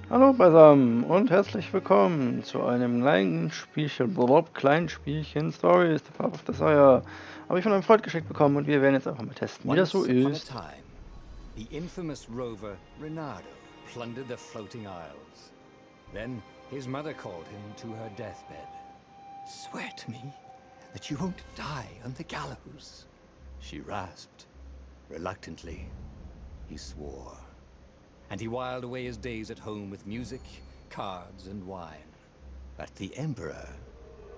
Hallo beisammen und herzlich willkommen zu einem kleinen Spielchen Stories, the Path of Desire. Habe ich von einem Freund geschenkt bekommen und wir werden jetzt einfach mal testen, wie das so Once upon a ist. time, the infamous rover Reynardo plundered the floating isles. Then his mother called him to her deathbed. "Swear to me that you won't die on the gallows," she rasped. Reluctantly, he swore. And he whiled away his days at home with music, cards, and wine. But the Emperor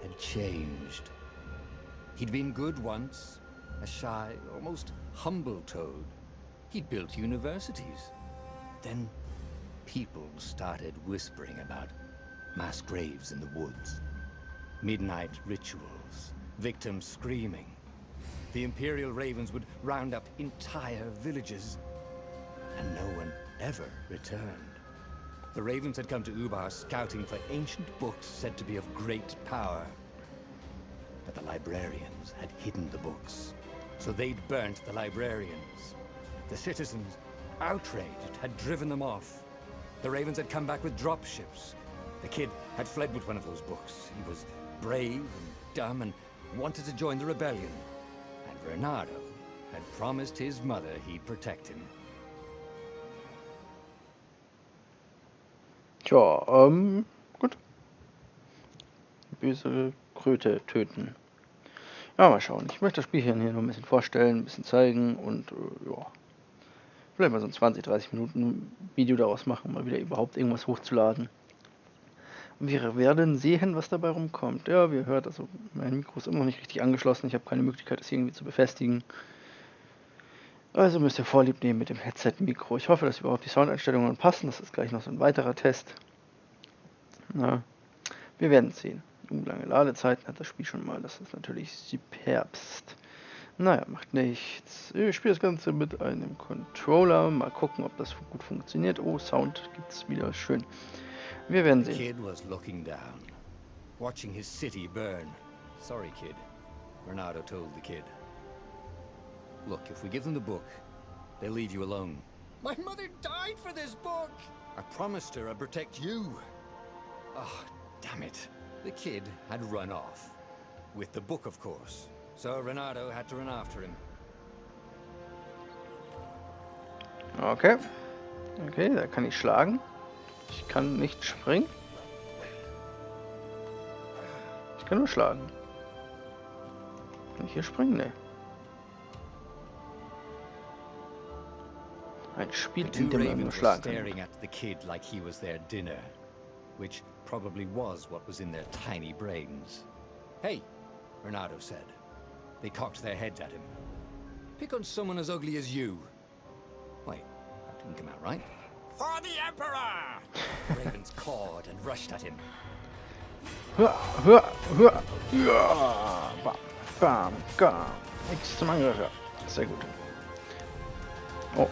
had changed. He'd been good once, a shy, almost humble toad. He'd built universities. Then people started whispering about mass graves in the woods, midnight rituals, victims screaming. The Imperial Ravens would round up entire villages, and no one ever returned. The Ravens had come to Ubar scouting for ancient books said to be of great power. But the librarians had hidden the books, so they'd burnt the librarians. The citizens, outraged, had driven them off. The Ravens had come back with dropships. The kid had fled with one of those books. He was brave and dumb and wanted to join the rebellion. And Reynardo had promised his mother he'd protect him. Tja, gut. Böse Kröte töten. Ja, mal schauen. Ich möchte das Spielchen hier nur ein bisschen vorstellen, ein bisschen zeigen und ja. Vielleicht mal so ein 20, 30 Minuten Video daraus machen, mal wieder überhaupt irgendwas hochzuladen. Wir werden sehen, was dabei rumkommt. Ja, wie ihr hört, also mein Mikro ist immer noch nicht richtig angeschlossen. Ich habe keine Möglichkeit, das irgendwie zu befestigen. Also müsst ihr Vorlieb nehmen mit dem Headset-Mikro. Ich hoffe, dass überhaupt die Soundeinstellungen passen. Das ist gleich noch so ein weiterer Test. Na, wir werden sehen. Lange Ladezeiten hat das Spiel schon mal. Das ist natürlich superbst. Naja, macht nichts. Ich spiele das Ganze mit einem Controller. Mal gucken, ob das gut funktioniert. Oh, Sound gibt's wieder. Schön. Wir werden The sehen. kid was looking down, watching his city burn. "Sorry, kid," Reynardo told the kid. "Look, if we give them the book, they'll leave you alone." "My mother died for this book!" "I promised her I'd protect you." "Oh, damn it." The kid had run off. With the book, of course. So Reynardo had to run after him. Okay. Okay, da kann ich schlagen. Ich kann nicht springen. Ich kann nur schlagen. Kann ich hier springen? Nee. Ein Spiel, The in two dem man nur ravens were schlagen kann. staring at the kid like he was their dinner, which probably was what was in their tiny brains. "Hey," Reynardo said. They cocked their heads at him. "Pick on someone as ugly as you." Wait, that didn't come out right. "For the Emperor!" The ravens cawed and rushed at him. Hua, hua, hua. Ja, bam, bam, bam. X zum Angriff. Ja. Sehr gut. Oh.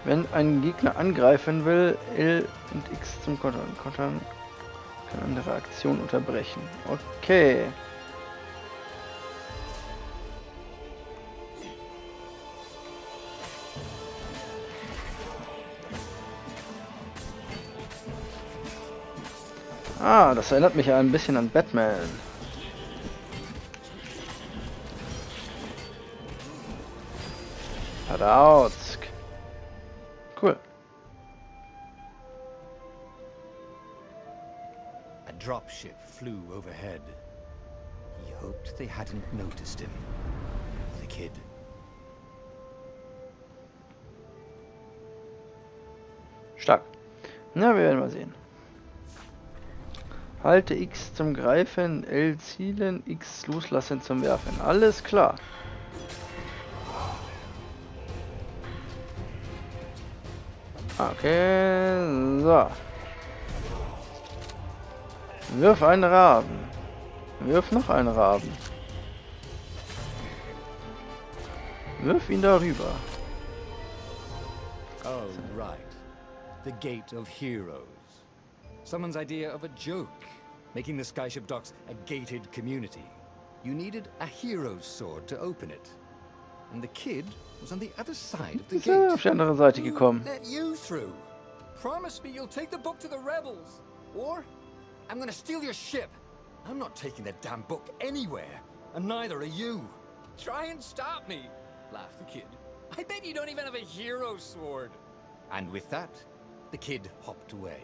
Wenn ein Gegner angreifen will, L und X zum Kontern. Kontern kann andere Aktion unterbrechen. Okay. Ah, das erinnert mich ja ein bisschen an Batman. Raus. Cool. A dropship flew overhead. He hoped they hadn't noticed him. The kid. Stark. Na, wir werden mal sehen. Halte X zum Greifen, L zielen, X loslassen zum Werfen. Alles klar. Okay, so. Wirf einen Raben. Wirf noch einen Raben. Wirf ihn darüber. Oh, right. The Gate of Heroes. Someone's idea of a joke, making the Skyship docks a gated community. You needed a hero's sword to open it. And the kid was on the other side of the Ist er gate. auf die andere Seite Who gekommen. let you through? Promise me you'll take the book to the rebels. Or I'm gonna steal your ship. I'm not taking that damn book anywhere. And neither are you. Try and stop me, laughed the kid. I bet you don't even have a hero sword. And with that, the kid hopped away.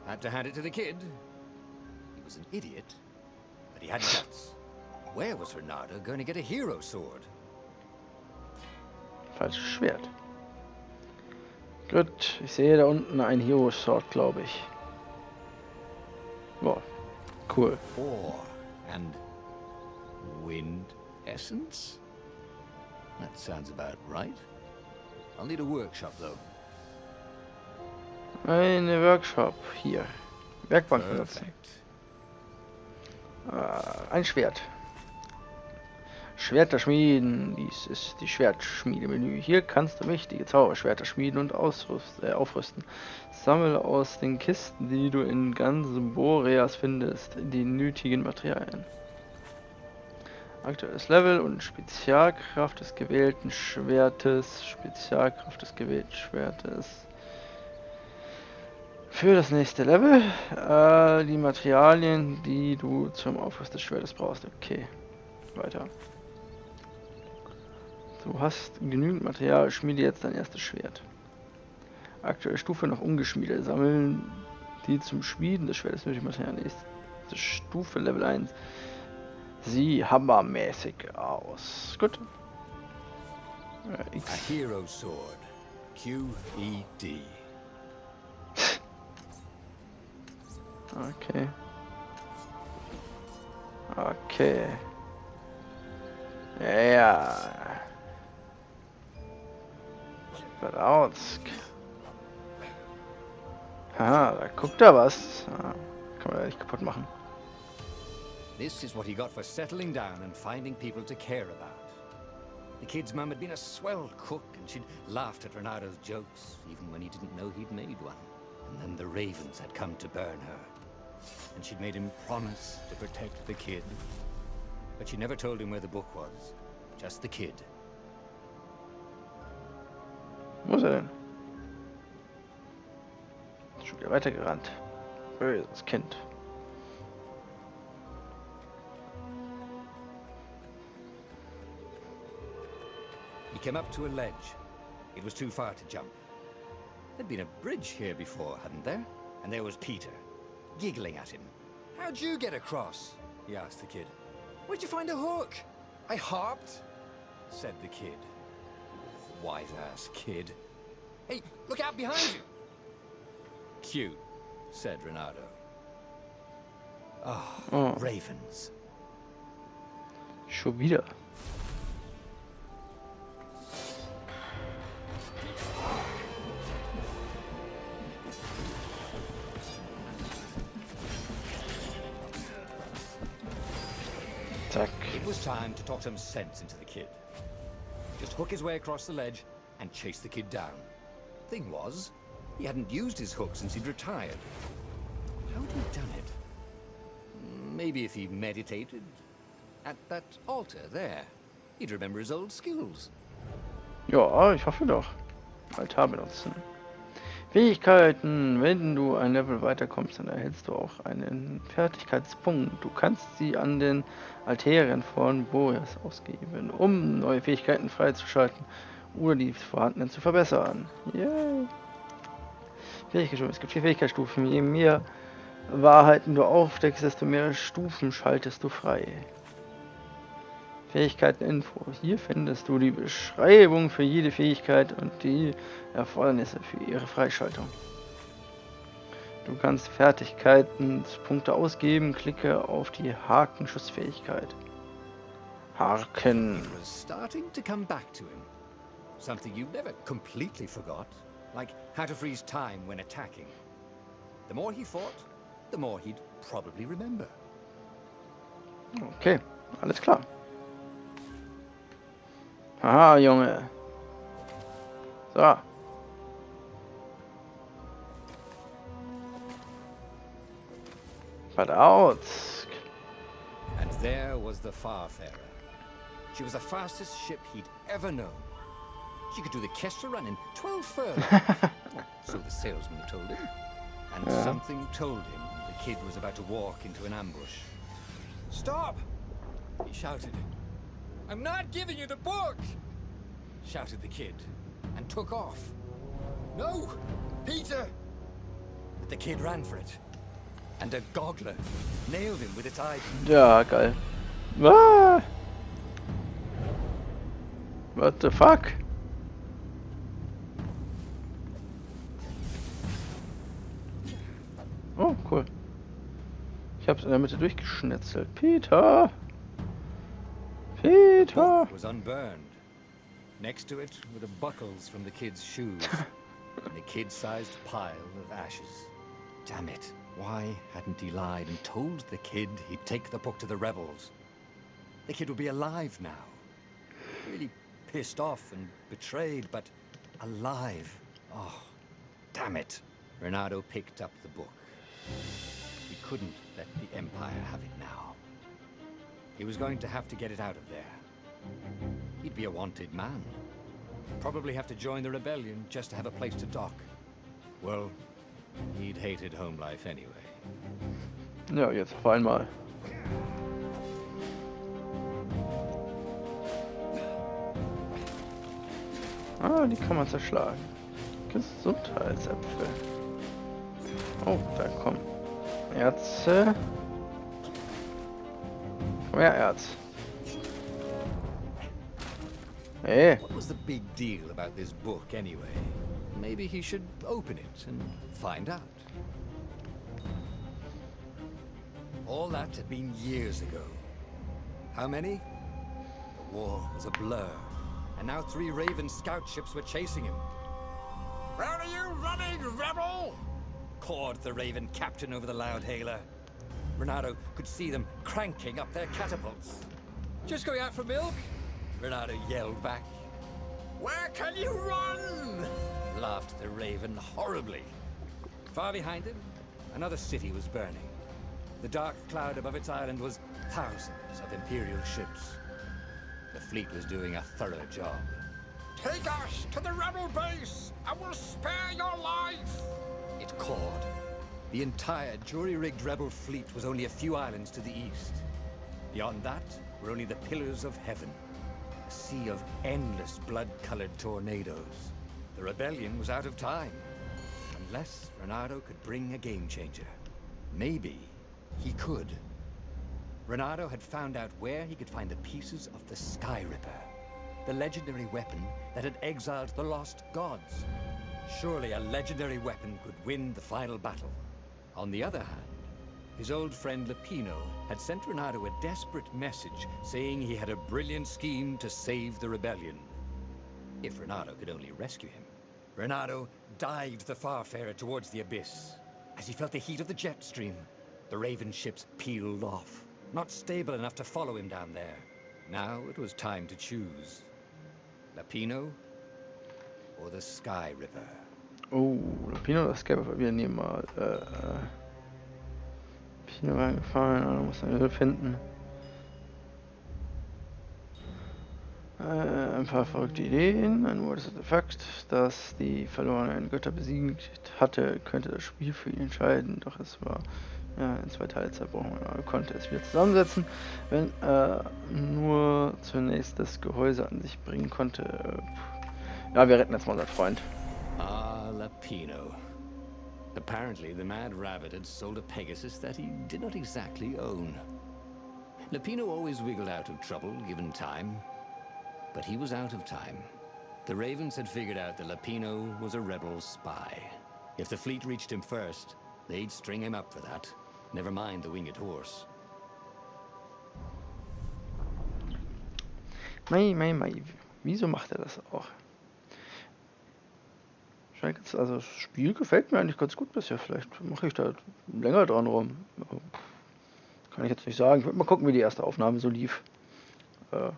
Had to hand it to the kid. He was an idiot, but he had guts. Where was Reynardo going to get a hero sword? Falsches Schwert. Gut, ich sehe da unten ein Hero Sword, glaube ich. Boah, cool. Ore and wind essence? That sounds about right. I'll need a workshop though. Eine Workshop hier. Werkbank benutzen. Ein Schwert. Schwerter schmieden. Dies ist die Schwertschmiedemenü. Hier kannst du mächtige Zauberschwerter schmieden und aufrüsten. Sammle aus den Kisten, die du in ganz Boreas findest, die nötigen Materialien. Aktuelles Level und Spezialkraft des gewählten Schwertes. Spezialkraft des gewählten Schwertes. Für das nächste Level. Die Materialien, die du zum Aufrüsten des Schwertes brauchst. Okay. Weiter. Du hast genügend Material. Schmiede jetzt dein erstes Schwert. Aktuelle Stufe noch ungeschmiedet. Sammeln die zum Schmieden des Schwertes nötige Materialien. Nächste Stufe Level 1. Sieh hammermäßig aus. Gut. A hero sword. QED. Okay. Okay. Ja. Brautsk. Haha, da guckt er was. Kann man ja nicht kaputt machen. This is what he got for settling down and finding people to care about. The kid's mum had been a swell cook and she'd laughed at Reynardo's jokes, even when he didn't know he'd made one. And then the ravens had come to burn her. And she'd made him promise to protect the kid. But she never told him where the book was. Just the kid. Wo ist er denn? Schon wieder weitergerannt. Böses Kind. He came up to a ledge. It was too far to jump. There'd been a bridge here before, hadn't there? And there was Peter, giggling at him. How'd you get across? He asked the kid. Where'd you find a hook? I hopped, said the kid. Wise-ass kid. Hey, look out behind you! Cute, said Reynardo. Oh, ravens. Schon wieder. Zack. It was time to talk some sense into the kid. Just hook his way across the ledge and chase the kid down. Thing was, he hadn't used his hook since he'd retired. How'd he done it? Maybe if he meditated at that altar there, he'd remember his old skills. Ja, ich hoffe doch. Altar benutzen. Fähigkeiten. Wenn du ein Level weiterkommst, dann erhältst du auch einen Fertigkeitspunkt. Du kannst sie an den Altären von Boreas ausgeben, um neue Fähigkeiten freizuschalten oder die vorhandenen zu verbessern. Yay! Fähigkeitsstufen. Es gibt 4 Fähigkeitsstufen. Je mehr Wahrheiten du aufdeckst, desto mehr Stufen schaltest du frei. Fähigkeiten-Info. Hier findest du die Beschreibung für jede Fähigkeit und die Erfordernisse für ihre Freischaltung. Du kannst Fertigkeitenpunkte ausgeben, klicke auf die Hakenschussfähigkeit. Haken. It was starting to come back to him. Something you never completely forgot, like how to freeze time when attacking. The more he fought, the more he'd probably remember. Okay, alles klar. Aha, Junge. So. Brautsk. And there was the Farfarer. She was the fastest ship he'd ever known. She could do the Kessel run in 12 furlongs. So the salesman told him. And something told him the kid was about to walk into an ambush. "Stop!" he shouted. "I'm not giving you the book!" shouted the kid, and took off. "No, Peter!" But the kid ran for it, and a goggler nailed him with its eye. Ja, geil. Ah! What the fuck? Oh, cool. Ich hab's in der Mitte durchgeschnetzelt. Peter! The Peter! book was unburned. Next to it were the buckles from the kid's shoes, and a kid-sized pile of ashes. Damn it. Why hadn't he lied and told the kid he'd take the book to the rebels? The kid would be alive now. Really pissed off and betrayed, but alive. Oh, damn it. Renato picked up the book. He couldn't let the Empire have it now. He was going to have to get it out of there. He'd be a wanted man. Probably have to join the rebellion just to have a place to dock. Well, he'd hated home life anyway. Ja, jetzt auf einmal. Ah, die kann man zerschlagen. Gesundheitsäpfel. Oh, da kommen Erze. Komm her, Erz. Hey. What was the big deal about this book anyway? Maybe he should open it and find out. All that had been years ago. How many? The war was a blur, and now 3 Raven scout ships were chasing him. "Where are you running, rebel?" cawed the Raven captain over the loud hailer. Renato could see them cranking up their catapults. "Just going out for milk?" Renato yelled back. "Where can you run?" laughed the Raven horribly. Far behind him, another city was burning. The dark cloud above its island was thousands of Imperial ships. The fleet was doing a thorough job. "Take us to the rebel base, and we'll spare your life!" it cawed. The entire jury-rigged rebel fleet was only a few islands to the east. Beyond that were only the pillars of heaven, a sea of endless blood-colored tornadoes. The rebellion was out of time, unless Renato could bring a game-changer. Maybe he could. Renato had found out where he could find the pieces of the Sky Ripper, the legendary weapon that had exiled the lost gods. Surely a legendary weapon could win the final battle. On the other hand, his old friend Lapino had sent Renato a desperate message saying he had a brilliant scheme to save the rebellion. If Renato could only rescue him. Renato dived the Farfarer towards the abyss. As he felt the heat of the jet stream, the Raven ships peeled off, not stable enough to follow him down there. Now it was time to choose. Lapino or the Sky Ripper. Oh, Lapino, das Gelbe wir nehmen mal. Pino reingefallen, da muss man Hilfe finden. Ein paar verrückte Ideen. Ein uraltes Artefakt, das die verlorenen Götter besiegt hatte, könnte das Spiel für ihn entscheiden. Doch es war in 2 Teile zerbrochen. Er konnte es wieder zusammensetzen, wenn er nur zunächst das Gehäuse an sich bringen konnte. Ja, wir retten jetzt mal unseren Freund. Ah, Lapino. Apparently, the Mad Rabbit had sold a Pegasus that he did not exactly own. Lapino always wiggled out of trouble, given time. But he was out of time. The Ravens had figured out that Lapino was a rebel spy. If the fleet reached him first, they'd string him up for that. Never mind the winged horse. Mei. Wieso macht er das auch? Also das Spiel gefällt mir eigentlich ganz gut bisher. Vielleicht mache ich da länger dran rum. Kann ich jetzt nicht sagen. Ich will mal gucken, wie die erste Aufnahme so lief. Ja,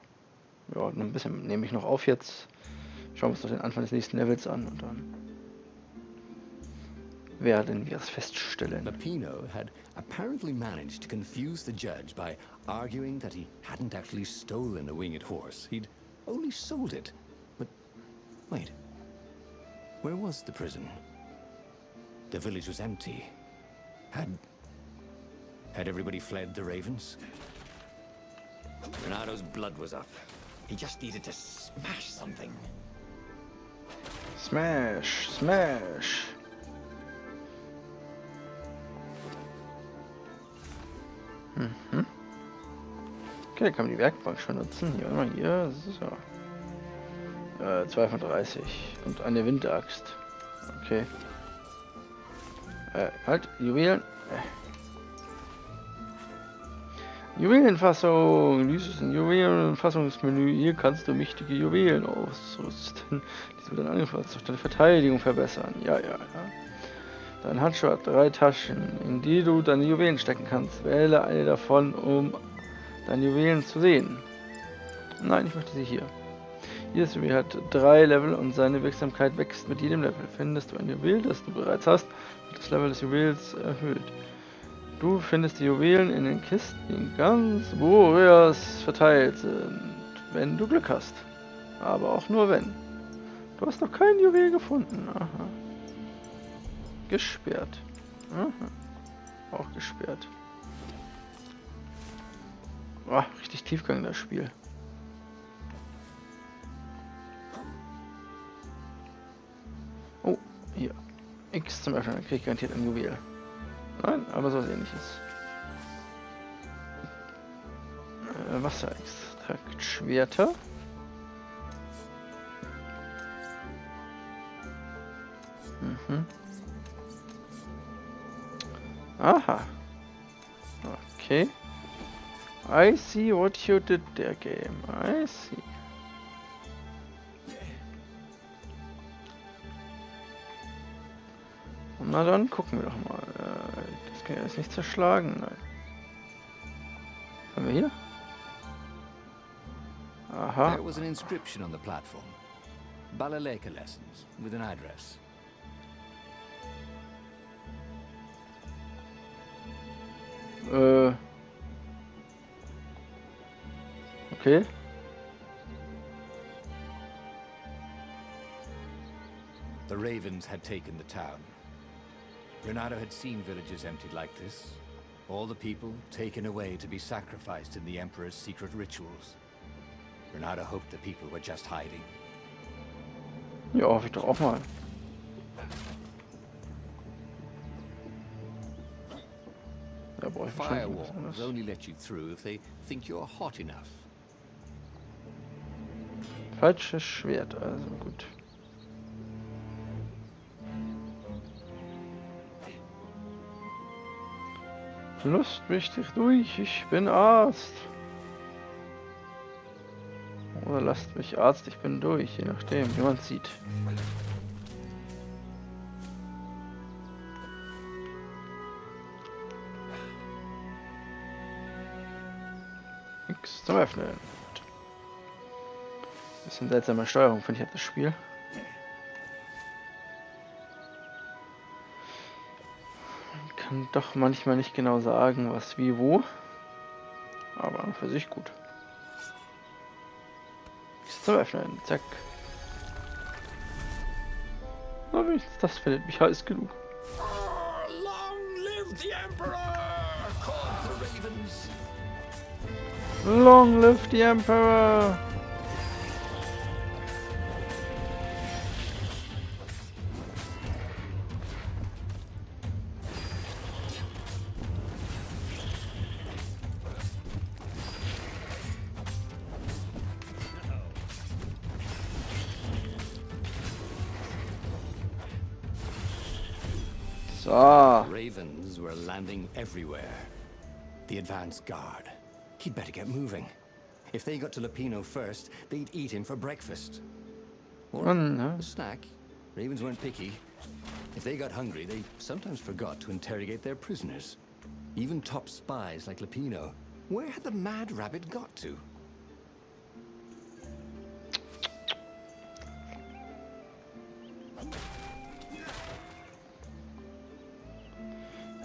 ein bisschen nehme ich noch auf jetzt. Schauen wir uns doch den Anfang des nächsten Levels an und dann werden wir es feststellen. Lapino had apparently managed to confuse the judge by arguing that he hadn't actually stolen a winged horse. He'd only sold it. But wait, where was the prison? The village was empty. Had everybody fled the ravens? Renado's blood was up. He just needed to smash something. Smash, smash. Mhm. Okay, kann man die Werkbank schon nutzen. Hier, immer hier. So. 2 von 30. Und eine Windaxt. Okay. Halt, Juwelen. Juwelenfassung. Dieses Juwelenfassungsmenü. Hier kannst du mächtige Juwelen ausrüsten. Diese wird dann angefasst, deine Verteidigung verbessern. Ja. Dein Handschuh hat 3 Taschen, in die du deine Juwelen stecken kannst. Wähle eine davon, um deine Juwelen zu sehen. Nein, ich möchte sie hier. Jedes Juwel hat 3 Level und seine Wirksamkeit wächst mit jedem Level. Findest du ein Juwel, das du bereits hast, wird das Level des Juwels erhöht. Du findest die Juwelen in den Kisten, die in ganz Boreas verteilt sind, wenn du Glück hast. Aber auch nur wenn. Du hast noch kein Juwel gefunden. Aha. Gesperrt. Aha. Auch gesperrt. Oh, richtig Tiefgang das Spiel. Oh, hier. X zum Öffnen, dann kriege ich garantiert ein Juwel. Nein, aber so ähnliches. Wasserextrakt, Schwerter. Mhm. Aha. Okay. I see what you did there, game. I see. Na dann gucken wir doch mal. Das kann ja jetzt nicht zerschlagen. Nein. Was haben wir hier? Aha. There was an inscription on the platform. Balaleka lessons with an address. Okay. The ravens had taken the town. Renado had seen villages emptied like this. All the people taken away to be sacrificed in the Emperor's secret rituals. Renado hoped the people were just hiding. Ja, hoffe ich doch auch mal. Da brauche ich wahrscheinlich was Firewalls anderes. only let you through if they think you're hot enough. Falsches Schwert, also gut. Lasst mich dich durch, ich bin Arzt. Oder lasst mich Arzt, ich bin durch, je nachdem, wie man sieht. X zum Öffnen. Bisschen seltsame Steuerung, finde ich, hat das Spiel. Kann doch manchmal nicht genau sagen, was wie wo. Aber an und für sich gut. Ist zum Öffnen. Zack. Na, wenigstens das findet mich heiß genug. Long live the Emperor! Called the ravens. Long live the Emperor! So. Ravens were landing everywhere. The advance guard. He'd better get moving. If they got to Lupino first, they'd eat him for breakfast. Or a snack. Ravens weren't picky. If they got hungry, they sometimes forgot to interrogate their prisoners. Even top spies like Lupino. Where had the mad rabbit got to?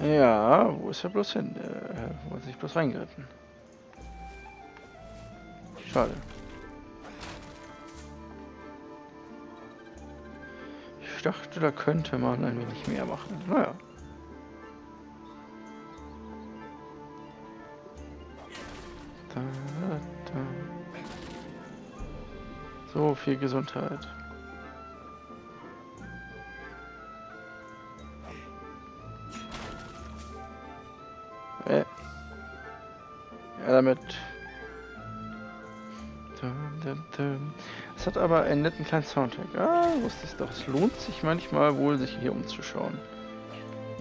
Ja, wo ist er bloß hin? Wo hat sich bloß reingeritten? Schade. Ich dachte, da könnte man ein wenig mehr machen. Naja. Da, da. So viel Gesundheit. Ja, damit. Es hat aber einen netten kleinen Soundtrack. Ah, wusste ich doch. Es lohnt sich manchmal wohl, sich hier umzuschauen.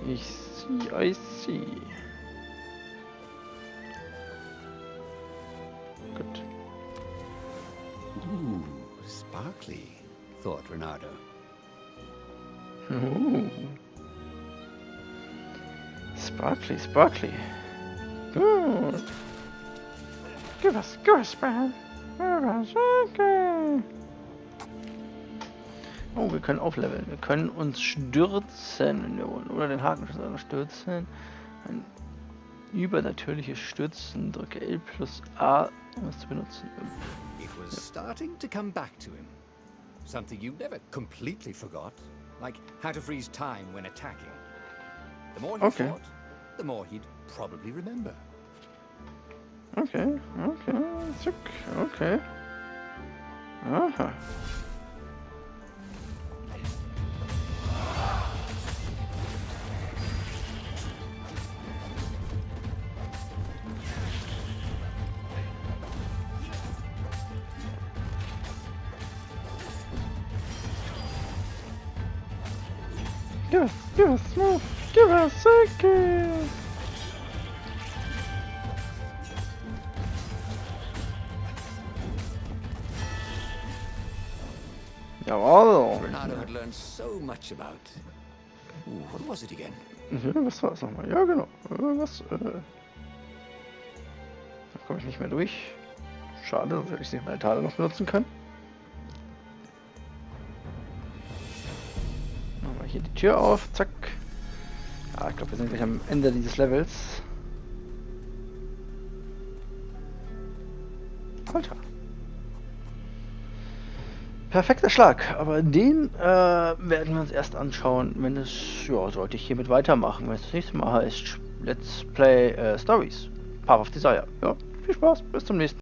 I see. Gut. Ooh, sparkly, thought Reynardo. Sparkly. Gut. Give us, man. Okay. Oh, wir können aufleveln. Wir können uns stürzen. Oder den Haken stürzen. Ein übernatürliches Stürzen. Drücke L plus A, um es zu benutzen. It was starting to come back to him. Something you never completely forgot. Like how to freeze time when attacking. The more he fought, the more he'd probably remember. Okay. Aha. Give us, move. Give us, second. Jawohl. Reynardo had learned so much about. Ooh, what was it again? Was war es nochmal? Ja, genau. Da komme ich nicht mehr durch. Schade, sonst hätte ich die Metall noch benutzen können. Machen wir hier die Tür auf. Zack. Ja, ich glaube, wir sind gleich am Ende dieses Levels. Alter. Perfekter Schlag, aber den werden wir uns erst anschauen, wenn es, ja, sollte ich hiermit weitermachen, wenn es das nächste Mal heißt Let's Play Stories, Path of Desire. Ja, viel Spaß, bis zum nächsten Mal.